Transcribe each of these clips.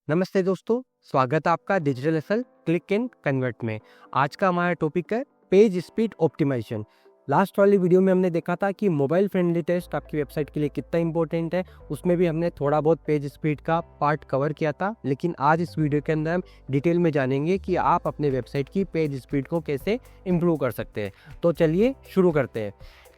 नमस्ते दोस्तों, स्वागत है आपका digital acyl click and convert में। आज का हमारा टॉपिक है पेज स्पीड ऑप्टिमाइजेशन। लास्ट वाली वीडियो में हमने देखा था कि मोबाइल फ्रेंडली टेस्ट आपकी वेबसाइट के लिए कितना इंपॉर्टेंट है। उसमें भी हमने थोड़ा बहुत पेज स्पीड का पार्ट कवर किया था, लेकिन आज इस वीडियो के अंदर हम डिटेल में जानेंगे कि आप अपने वेबसाइट की पेज स्पीड को कैसे इम्प्रूव कर सकते हैं। तो चलिए शुरू करते हैं।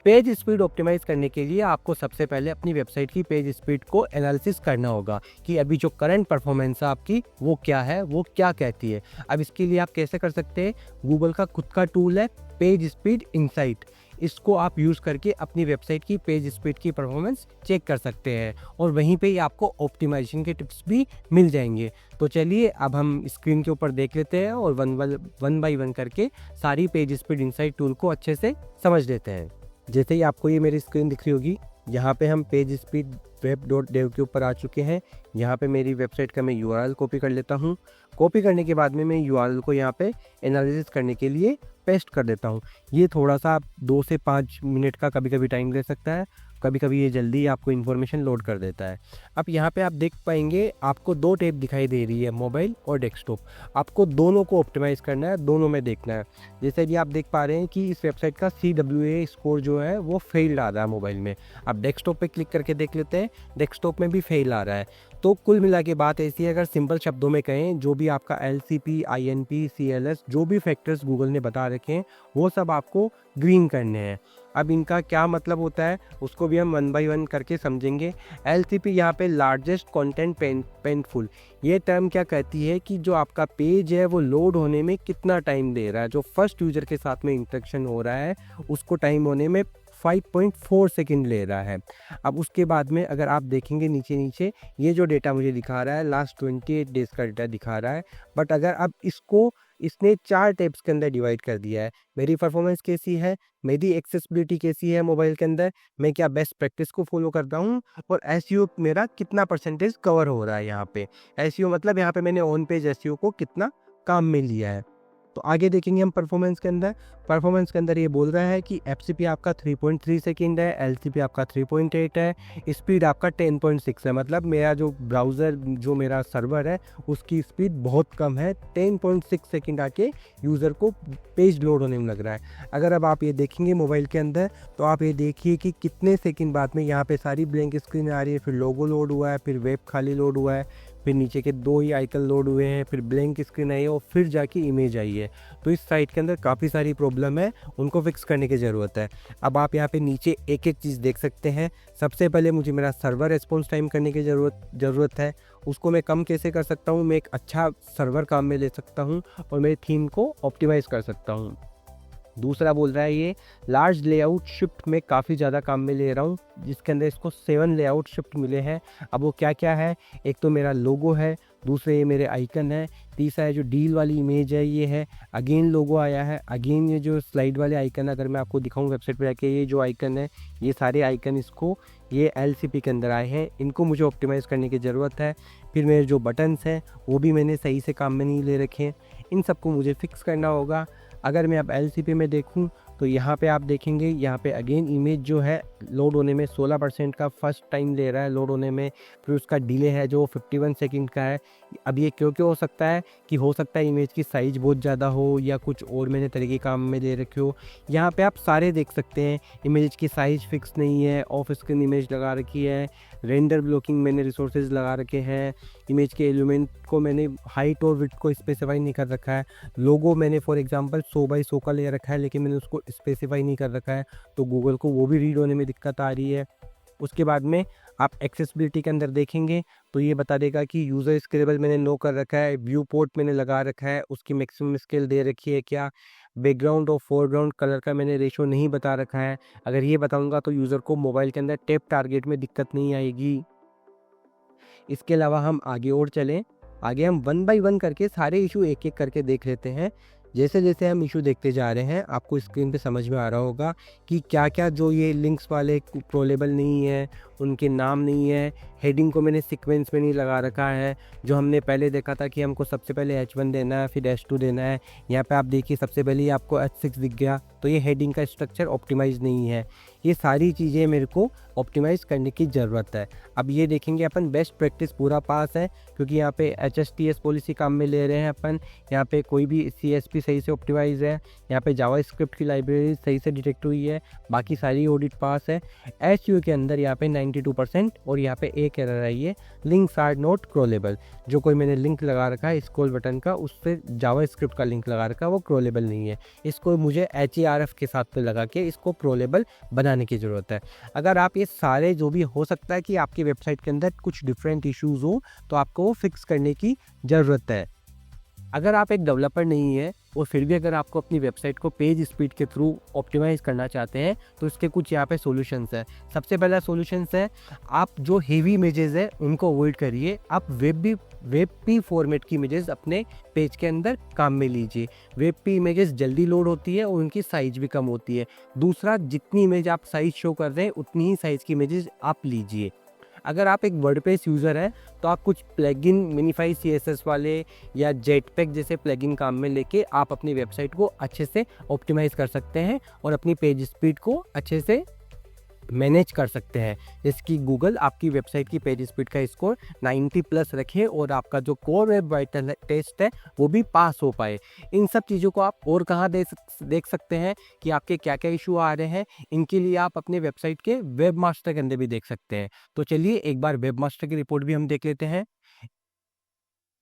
पेज स्पीड ऑप्टिमाइज करने के लिए आपको सबसे पहले अपनी वेबसाइट की पेज स्पीड को एनालिसिस करना होगा कि अभी जो करंट परफॉर्मेंस है आपकी वो क्या है, वो क्या कहती है। अब इसके लिए आप कैसे कर सकते हैं, गूगल का खुद का टूल है पेज स्पीड इनसाइट। इसको आप यूज़ करके अपनी वेबसाइट की पेज स्पीड की परफॉर्मेंस चेक कर सकते हैं और वहीं पे ही आपको ऑप्टिमाइजेशन के टिप्स भी मिल जाएंगे। तो चलिए अब हम स्क्रीन के ऊपर देख लेते हैं और वन बाई वन करके सारी पेज स्पीड इनसाइट टूल को अच्छे से समझ लेते हैं। जैसे ही आपको ये मेरी स्क्रीन दिख रही होगी, यहाँ पे हम पेज स्पीड web.dev के ऊपर आ चुके हैं। यहाँ पे मेरी वेबसाइट का मैं URL कॉपी कर लेता हूँ। कॉपी करने के बाद में मैं URL को यहाँ पे एनालिसिस करने के लिए पेस्ट कर देता हूँ। ये थोड़ा सा 2 से 5 मिनट का कभी कभी टाइम ले सकता है, कभी कभी ये जल्दी आपको इन्फॉर्मेशन लोड कर देता है। अब यहाँ पे आप देख पाएंगे आपको 2 टैब दिखाई दे रही है, मोबाइल और डेस्कटॉप। आपको दोनों को ऑप्टिमाइज़ करना है, दोनों में देखना है। जैसे कि आप देख पा रहे हैं कि इस वेबसाइट का CWA स्कोर जो है वो फेल्ड आ रहा है मोबाइल में। अब डेस्कटॉप पे क्लिक करके देख लेते हैं, डेस्कटॉप में भी फेल आ रहा है। तो कुल मिला के बात ऐसी है, अगर सिंपल शब्दों में कहें, जो भी आपका LCP, INP, CLS जो भी फैक्टर्स गूगल ने बता रखे हैं वो सब आपको ग्रीन करने हैं। अब इनका क्या मतलब होता है उसको भी हम वन बाय वन करके समझेंगे। LCP यहाँ पे लार्जेस्ट कंटेंट पेनफुल, ये टर्म क्या कहती है कि जो आपका पेज है वो लोड होने में कितना टाइम ले रहा है। जो फर्स्ट यूज़र के साथ में इंटरेक्शन हो रहा है उसको टाइम होने में 5.4 सेकेंड ले रहा है। अब उसके बाद में अगर आप देखेंगे नीचे नीचे, ये जो डेटा मुझे दिखा रहा है लास्ट 28 डेज़ का डेटा दिखा रहा है। बट अगर अब इसको इसने 4 टैब्स के अंदर डिवाइड कर दिया है, मेरी परफॉर्मेंस कैसी है, मेरी एक्सेसिबिलिटी कैसी है मोबाइल के अंदर, मैं क्या बेस्ट प्रैक्टिस को फॉलो करता हूँ और एसईओ मेरा कितना परसेंटेज कवर हो रहा है। यहाँ पे एसईओ मतलब यहाँ पे मैंने ऑन पेज एसईओ को कितना काम में लिया है। तो आगे देखेंगे हम परफॉर्मेंस के अंदर ये बोल रहा है कि FCP आपका 3.3 सेकेंड है, LCP आपका 3.8 है, स्पीड आपका 10.6 है। मतलब मेरा जो ब्राउज़र, जो मेरा सर्वर है उसकी स्पीड बहुत कम है, 10.6 सेकेंड आके यूज़र को पेज लोड होने में लग रहा है। अगर अब आप ये देखेंगे मोबाइल के अंदर तो आप ये देखिए कि कितने सेकेंड बाद में यहाँ पे सारी ब्लैंक स्क्रीन आ रही है, फिर लोगो लोड हुआ है, फिर वेब खाली लोड हुआ है, फिर नीचे के 2 ही आइकन लोड हुए हैं, फिर ब्लैंक स्क्रीन आई है और फिर जाके इमेज आई है। तो इस साइट के अंदर काफ़ी सारी प्रॉब्लम है, उनको फिक्स करने की ज़रूरत है। अब आप यहाँ पे नीचे एक एक चीज़ देख सकते हैं। सबसे पहले मुझे मेरा सर्वर रिस्पॉन्स टाइम करने की ज़रूरत है। उसको मैं कम कैसे कर सकता हूँ, मैं एक अच्छा सर्वर काम में ले सकता हूँ और मेरी थीम को ऑप्टिमाइज़ कर सकता हूँ। दूसरा बोल रहा है ये लार्ज लेआउट शिफ्ट में काफ़ी ज़्यादा काम में ले रहा हूँ, जिसके अंदर इसको 7 लेआउट शिफ्ट मिले हैं। अब वो क्या क्या है, एक तो मेरा लोगो है, दूसरे ये मेरे आइकन है, तीसरा है जो डील वाली इमेज है ये है, अगेन लोगो आया है, अगेन ये जो स्लाइड वाले आइकन, अगर मैं आपको दिखाऊं वेबसाइट पर जाके, ये जो आइकन है, ये सारे आइकन इसको ये LCP के अंदर आए हैं, इनको मुझे ऑप्टिमाइज़ करने की ज़रूरत है। फिर मेरे जो बटन्स हैं वो भी मैंने सही से काम में नहीं ले रखे हैं, इन सबको मुझे फिक्स करना होगा। अगर मैं अब LCP में देखूं तो यहाँ पे आप देखेंगे, यहाँ पे अगेन इमेज जो है लोड होने में 16% का फर्स्ट टाइम ले रहा है लोड होने में। फिर उसका डिले है जो 51 सेकंड का है। अब ये क्यों हो सकता है कि हो सकता है इमेज की साइज़ बहुत ज़्यादा हो या कुछ और मैंने तरीके काम में ले रखे हो। यहाँ पे आप सारे देख सकते हैं, इमेज की साइज़ फिक्स नहीं है, ऑफ स्क्रीन इमेज लगा रखी है, रेंडर ब्लॉकिंग मैंने रिसोर्सेज लगा रखे हैं, इमेज के एलिमेंट को मैंने हाइट और विड्थ को स्पेसिफाई नहीं कर रखा है, लोगो मैंने फॉर एग्जांपल 100 बाई 100 का ले रखा है लेकिन मैंने उसको स्पेसिफाई नहीं कर रखा है, तो गूगल को वो भी रीड होने में दिक्कत आ रही है। उसके बाद में आप एक्सेसिबिलिटी के अंदर देखेंगे तो ये बता देगा कि यूज़र स्केलेबल मैंने नो कर रखा है, व्यू पोर्ट मैंने लगा रखा है, उसकी मैक्सिमम स्केल दे रखी है क्या, बैकग्राउंड और फोरग्राउंड कलर का मैंने रेशो नहीं बता रखा है। अगर ये बताऊंगा तो यूज़र को मोबाइल के अंदर टैप टारगेट में दिक्कत नहीं आएगी। इसके अलावा हम आगे और चलें, आगे हम वन बाय वन करके सारे इशू एक एक करके देख लेते हैं। जैसे जैसे हम इशू देखते जा रहे हैं आपको स्क्रीन पे समझ में आ रहा होगा कि क्या क्या जो ये लिंक्स वाले ट्रोलेबल नहीं है उनके नाम नहीं है, हेडिंग को मैंने सीक्वेंस में नहीं लगा रखा है। जो हमने पहले देखा था कि हमको सबसे पहले H1 देना है, फिर H2 देना है, यहाँ पे आप देखिए सबसे पहले ही आपको H6 दिख गया, तो ये हेडिंग का स्ट्रक्चर ऑप्टिमाइज़ नहीं है। ये सारी चीज़ें मेरे को ऑप्टिमाइज़ करने की ज़रूरत है। अब ये देखेंगे अपन बेस्ट प्रैक्टिस पूरा पास है, क्योंकि यहाँ पे HSTS पॉलिसी काम में ले रहे हैं अपन, यहाँ पे कोई भी CSP सही से ऑप्टिमाइज़ है, यहाँ पे जावास्क्रिप्ट की लाइब्रेरी सही से डिटेक्ट हुई है, बाकी सारी ऑडिट पास है। HU के अंदर यहाँ पे 92% और यहाँ पे एक एरर आई है, लिंक्स आर नॉट क्रॉलेबल। जो कोई मैंने लिंक लगा रखा है स्क्रॉल बटन का, उससे जावास्क्रिप्ट का लिंक लगा रखा है, वो क्रॉलेबल नहीं है। इसको मुझे HERF के साथ पे लगा के इसको क्रॉलेबल बनाने की ज़रूरत है। अगर आप ये सारे जो भी हो सकता है कि आपकी वेबसाइट के अंदर कुछ डिफरेंट इश्यूज़ हो, तो आपको वो फिक्स करने की ज़रूरत है। अगर आप एक डेवलपर नहीं है और फिर भी अगर आपको अपनी वेबसाइट को पेज स्पीड के थ्रू ऑप्टिमाइज़ करना चाहते हैं, तो इसके कुछ यहाँ पे सॉल्यूशंस है। सबसे पहला सॉल्यूशंस है, आप जो हेवी इमेजेस है उनको अवॉइड करिए। आप वेब फॉर्मेट की इमेजेस अपने पेज के अंदर काम में लीजिए। वेब इमेजेस जल्दी लोड होती है और उनकी साइज भी कम होती है। दूसरा, जितनी इमेज आप साइज शो कर रहे हैं उतनी ही साइज़ की इमेजेस आप लीजिए। अगर आप एक वर्डप्रेस यूज़र हैं, तो आप कुछ प्लगइन मिनिफाई CSS वाले या जेटपैक जैसे प्लगइन काम में लेके आप अपनी वेबसाइट को अच्छे से ऑप्टिमाइज़ कर सकते हैं और अपनी पेज स्पीड को अच्छे से मैनेज कर सकते हैं। जैसे कि गूगल आपकी वेबसाइट की पेज स्पीड का स्कोर 90+ रखे और आपका जो कोर वेब वाइटल टेस्ट है वो भी पास हो पाए। इन सब चीज़ों को आप और कहाँ देख सकते हैं कि आपके क्या क्या इशू आ रहे हैं, इनके लिए आप अपने वेबसाइट के वेब मास्टर के अंदर भी देख सकते हैं। तो चलिए एक बार वेब मास्टर की रिपोर्ट भी हम देख लेते हैं।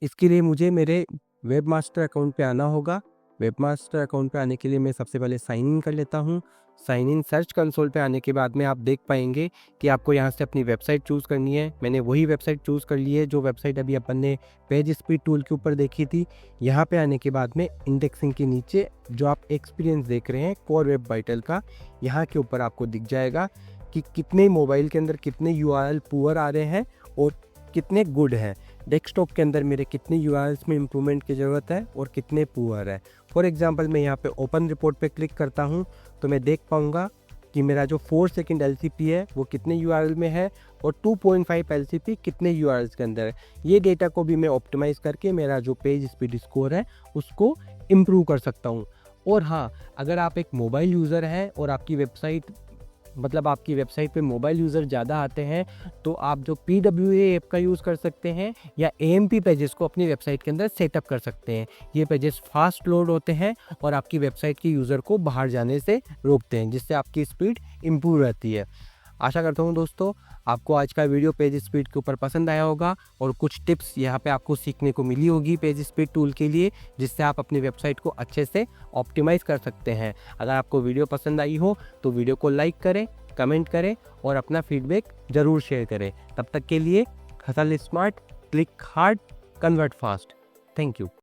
इसके लिए मुझे मेरे वेब मास्टर अकाउंट पे आना होगा। वेब मास्टर अकाउंट पे आने के लिए मैं सबसे पहले साइन इन कर लेता हूँ। साइन इन सर्च कंसोल पे आने के बाद में आप देख पाएंगे कि आपको यहाँ से अपनी वेबसाइट चूज़ करनी है। मैंने वही वेबसाइट चूज़ कर ली है जो वेबसाइट अभी अपन ने पेज स्पीड टूल के ऊपर देखी थी। यहाँ पे आने के बाद में इंडेक्सिंग के नीचे जो आप एक्सपीरियंस देख रहे हैं कोर वेब वाइटल का, यहाँ के ऊपर आपको दिख जाएगा कि कितने मोबाइल के अंदर कितने URL पुअर आ रहे हैं और कितने गुड हैं। डेस्कटॉप के अंदर मेरे कितने URLs में इम्प्रूवमेंट की ज़रूरत है और कितने पुअर है। फॉर एग्जांपल मैं यहाँ पे ओपन रिपोर्ट पे क्लिक करता हूँ तो मैं देख पाऊँगा कि मेरा जो 4 सेकंड LCP है वो कितने URL में है और 2.5 LCP कितने URLs के अंदर है। ये डेटा को भी मैं ऑप्टिमाइज़ करके मेरा जो पेज स्पीड स्कोर है उसको इम्प्रूव कर सकता हूँ। और हाँ, अगर आप एक मोबाइल यूज़र हैं और आपकी वेबसाइट पे मोबाइल यूज़र ज़्यादा आते हैं, तो आप जो PWA ऐप का यूज़ कर सकते हैं या AMP पेजेस को अपनी वेबसाइट के अंदर सेटअप कर सकते हैं। ये पेजेस फास्ट लोड होते हैं और आपकी वेबसाइट के यूज़र को बाहर जाने से रोकते हैं, जिससे आपकी स्पीड इम्प्रूव रहती है। आशा करता हूँ दोस्तों आपको आज का वीडियो पेज स्पीड के ऊपर पसंद आया होगा और कुछ टिप्स यहाँ पे आपको सीखने को मिली होगी पेज स्पीड टूल के लिए, जिससे आप अपनी वेबसाइट को अच्छे से ऑप्टिमाइज़ कर सकते हैं। अगर आपको वीडियो पसंद आई हो तो वीडियो को लाइक करें, कमेंट करें और अपना फीडबैक ज़रूर शेयर करें। तब तक के लिए hustle smart, click hard, convert fast. Thank you.